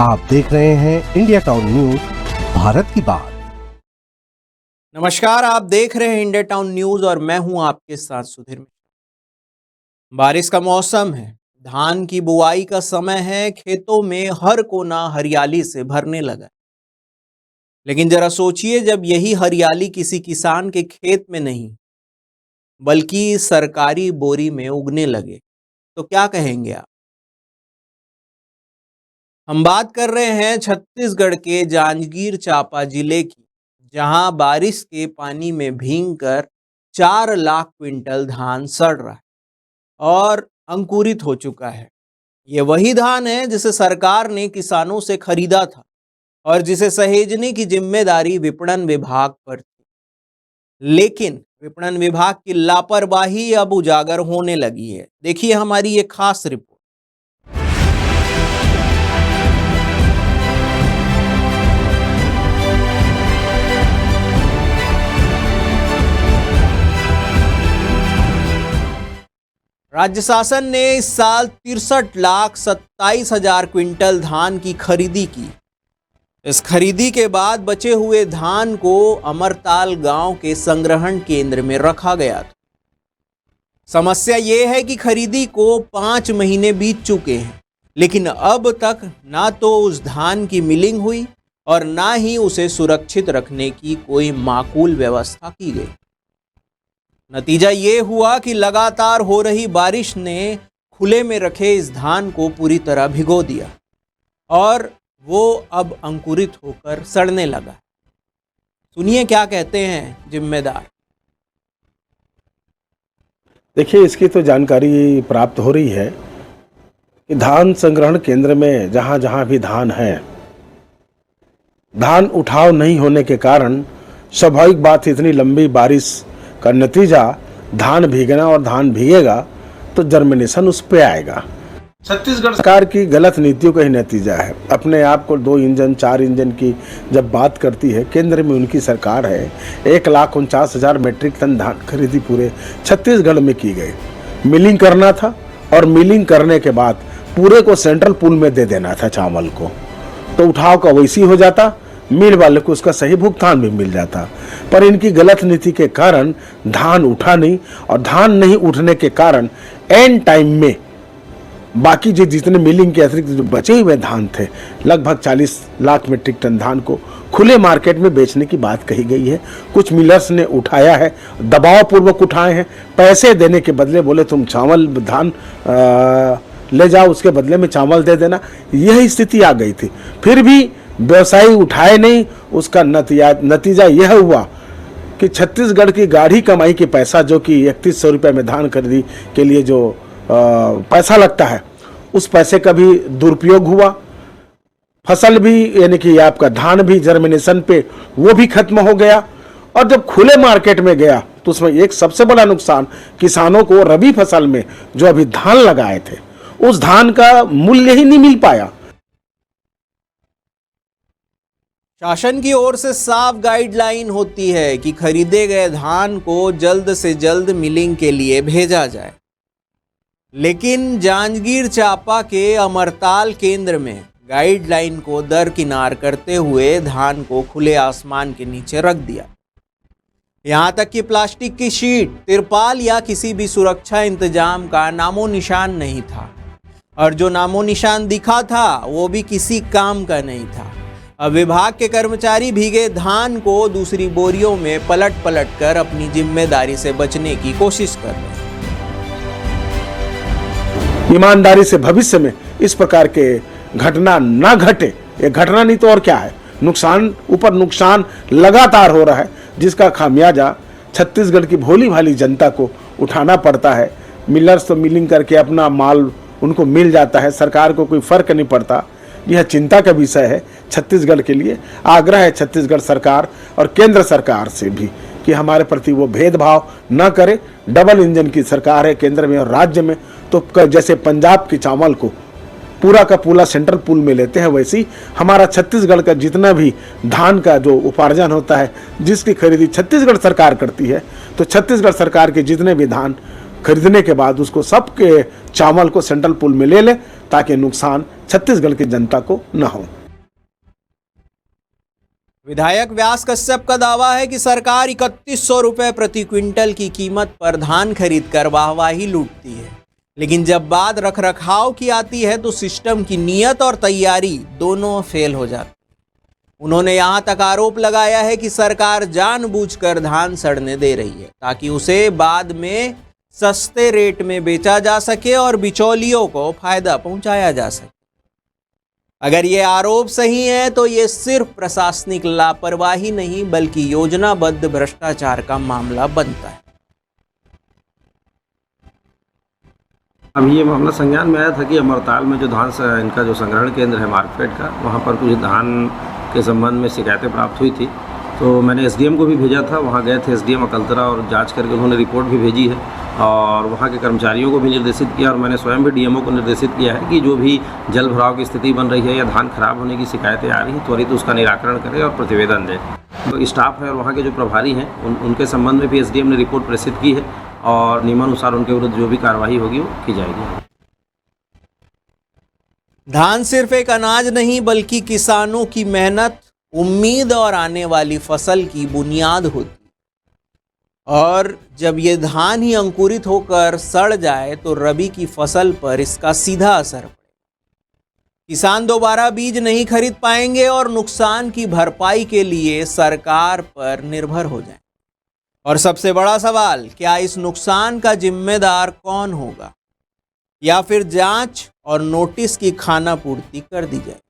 आप देख रहे हैं इंडिया टाउन न्यूज, भारत की बात। नमस्कार, आप देख रहे हैं इंडिया टाउन न्यूज और मैं हूं आपके साथ सुधीर मिश्रा। बारिश का मौसम है, धान की बुआई का समय है, खेतों में हर कोना हरियाली से भरने लगा। लेकिन जरा सोचिए, जब यही हरियाली किसी किसान के खेत में नहीं बल्कि सरकारी बोरी में उगने लगे तो क्या कहेंगे आप? हम बात कर रहे हैं छत्तीसगढ़ के जांजगीर चांपा जिले की, जहां बारिश के पानी में भीगकर 4 लाख क्विंटल धान सड़ रहा है और अंकुरित हो चुका है। ये वही धान है जिसे सरकार ने किसानों से खरीदा था और जिसे सहेजने की जिम्मेदारी विपणन विभाग पर थी। लेकिन विपणन विभाग की लापरवाही अब उजागर होने लगी है। देखिए हमारी ये खास रिपोर्ट। राज्य शासन ने इस साल 63,27,000 क्विंटल धान की खरीदी की। इस खरीदी के बाद बचे हुए धान को अमरताल गांव के संग्रहण केंद्र में रखा गया था। समस्या ये है कि खरीदी को 5 महीने बीत चुके हैं, लेकिन अब तक ना तो उस धान की मिलिंग हुई और ना ही उसे सुरक्षित रखने की कोई माकूल व्यवस्था की गई। नतीजा ये हुआ कि लगातार हो रही बारिश ने खुले में रखे इस धान को पूरी तरह भिगो दिया और वो अब अंकुरित होकर सड़ने लगा। सुनिए क्या कहते हैं जिम्मेदार। देखिए, इसकी तो जानकारी प्राप्त हो रही है कि धान संग्रहण केंद्र में जहाँ जहाँ भी धान है, धान उठाव नहीं होने के कारण स्वाभाविक बात, इतनी लंबी बारिश का नतीजा धान भीगना, और धान भीगेगा तो जर्मिनेशन उस पे आएगा। छत्तीसगढ़ सरकार की गलत नीतियों का ही नतीजा है। अपने आप को 2 इंजन 4 इंजन की जब बात करती है, केंद्र में उनकी सरकार है, 1,49,000 मेट्रिक टन धान खरीदी पूरे छत्तीसगढ़ में की गई। मिलिंग करना था और मिलिंग करने के बाद पूरे को सेंट्रल पूल में दे देना था चावल को, तो उठाव का वैसी हो जाता, मिल वाले को उसका सही भुगतान भी मिल जाता। पर इनकी गलत नीति के कारण धान उठा नहीं, और धान नहीं उठने के कारण एंड टाइम में बाकी जो जितने मिलिंग के अतिरिक्त जो बचे हुए धान थे, लगभग 40 लाख मीट्रिक टन धान को खुले मार्केट में बेचने की बात कही गई है। कुछ मिलर्स ने उठाया है, दबाव पूर्वक उठाए हैं, पैसे देने के बदले बोले तुम चावल धान ले जाओ, उसके बदले में चावल दे देना, यही स्थिति आ गई थी। फिर भी व्यवसायी उठाए नहीं। उसका नतीजा यह हुआ कि छत्तीसगढ़ की गाढ़ी कमाई के पैसा, जो कि 3100 रुपये में धान खरीदी के लिए जो पैसा लगता है, उस पैसे का भी दुरुपयोग हुआ। फसल भी, यानी कि आपका धान भी जर्मिनेशन पे वो भी खत्म हो गया। और जब खुले मार्केट में गया तो उसमें एक सबसे बड़ा नुकसान किसानों को रबी फसल में जो अभी धान लगाए थे, उस धान का मूल्य ही नहीं मिल पाया। शासन की ओर से साफ गाइडलाइन होती है कि खरीदे गए धान को जल्द से जल्द मिलिंग के लिए भेजा जाए, लेकिन जांजगीर चांपा के अमरताल केंद्र में गाइडलाइन को दरकिनार करते हुए धान को खुले आसमान के नीचे रख दिया। यहां तक कि प्लास्टिक की शीट, तिरपाल या किसी भी सुरक्षा इंतजाम का नामो निशान नहीं था, और जो नामो निशान दिखा था वो भी किसी काम का नहीं था। अब विभाग के कर्मचारी भीगे धान को दूसरी बोरियों में पलट पलट कर अपनी जिम्मेदारी से बचने की कोशिश कर रहे हैं। ईमानदारी से भविष्य में इस प्रकार के घटना ना घटे। ये घटना नहीं तो और क्या है, नुकसान ऊपर नुकसान लगातार हो रहा है, जिसका खामियाजा छत्तीसगढ़ की भोली भाली जनता को उठाना पड़ता है। मिलर्स तो मिलिंग करके अपना माल उनको मिल जाता है, सरकार को कोई फर्क नहीं पड़ता। यह चिंता का विषय है छत्तीसगढ़ के लिए। आग्रह है छत्तीसगढ़ सरकार और केंद्र सरकार से भी कि हमारे प्रति वो भेदभाव न करे। डबल इंजन की सरकार है केंद्र में और राज्य में, तो जैसे पंजाब के चावल को पूरा का पूरा सेंट्रल पूल में लेते हैं, वैसे ही हमारा छत्तीसगढ़ का जितना भी धान का जो उपार्जन होता है, जिसकी खरीदी छत्तीसगढ़ सरकार करती है, तो छत्तीसगढ़ सरकार के जितने भी धान खरीदने के बाद उसको सबके चावल को सेंट्रल पूल में ले ले, ताकि नुकसान छत्तीसगढ़ की जनता को न हो। विधायक व्यास कश्यप का दावा है कि सरकार 3100 रुपए प्रति क्विंटल की कीमत पर धान खरीद कर वाहवाही लूटती है, लेकिन जब बात रखरखाव की आती है तो सिस्टम की नीयत और तैयारी दोनों फेल हो जाती है। उन्होंने यहां तक आरोप लगाया है कि सरकार जानबूझकर धान सड़ने दे रही है ताकि उसे बाद में सस्ते रेट में बेचा जा सके और बिचौलियों को फायदा पहुंचाया जा सके। अगर ये आरोप सही है तो ये सिर्फ प्रशासनिक लापरवाही नहीं बल्कि योजनाबद्ध भ्रष्टाचार का मामला बनता है। अभी ये मामला संज्ञान में आया था कि अमरताल में जो धान इनका जो संग्रहण केंद्र है मार्केट का, वहाँ पर कुछ धान के संबंध में शिकायतें प्राप्त हुई थी। तो मैंने एसडीएम को भी भेजा था, वहाँ गए थे एसडीएम अकलतरा और जांच करके उन्होंने रिपोर्ट भी भेजी है और वहाँ के कर्मचारियों को भी निर्देशित किया और मैंने स्वयं भी डीएमओ को निर्देशित किया है कि जो भी जल भराव की स्थिति बन रही है या धान खराब होने की शिकायतें आ रही हैं त्वरित उसका निराकरण करें और प्रतिवेदन दें। तो स्टाफ है और वहाँ के जो प्रभारी हैं उनके संबंध में भी एसडीएम ने रिपोर्ट प्रेषित की है और नियमानुसार उनके विरुद्ध जो भी कार्रवाई होगी वो की जाएगी। धान सिर्फ एक अनाज नहीं बल्कि किसानों की मेहनत, उम्मीद और आने वाली फसल की बुनियाद होती है और जब ये धान ही अंकुरित होकर सड़ जाए तो रबी की फसल पर इसका सीधा असर पड़े। किसान दोबारा बीज नहीं खरीद पाएंगे और नुकसान की भरपाई के लिए सरकार पर निर्भर हो जाए। और सबसे बड़ा सवाल, क्या इस नुकसान का जिम्मेदार कौन होगा या फिर जांच और नोटिस की खानापूर्ति कर दी जाए।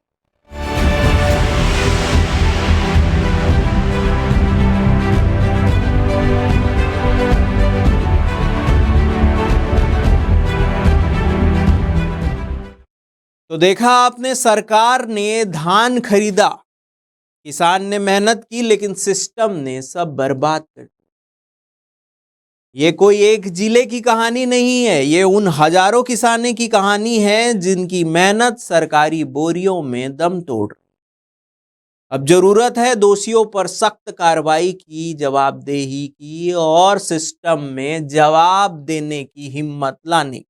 तो देखा आपने, सरकार ने धान खरीदा, किसान ने मेहनत की, लेकिन सिस्टम ने सब बर्बाद कर दिया। ये कोई एक जिले की कहानी नहीं है, ये उन हजारों किसानों की कहानी है जिनकी मेहनत सरकारी बोरियों में दम तोड़ रही। अब जरूरत है दोषियों पर सख्त कार्रवाई की, जवाबदेही की और सिस्टम में जवाब देने की हिम्मत लाने की।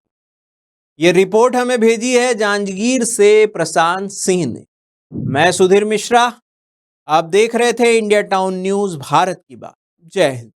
ये रिपोर्ट हमें भेजी है जांजगीर से प्रशांत सिंह ने। मैं सुधीर मिश्रा, आप देख रहे थे इंडिया टाउन न्यूज, भारत की बात। जय हिंद।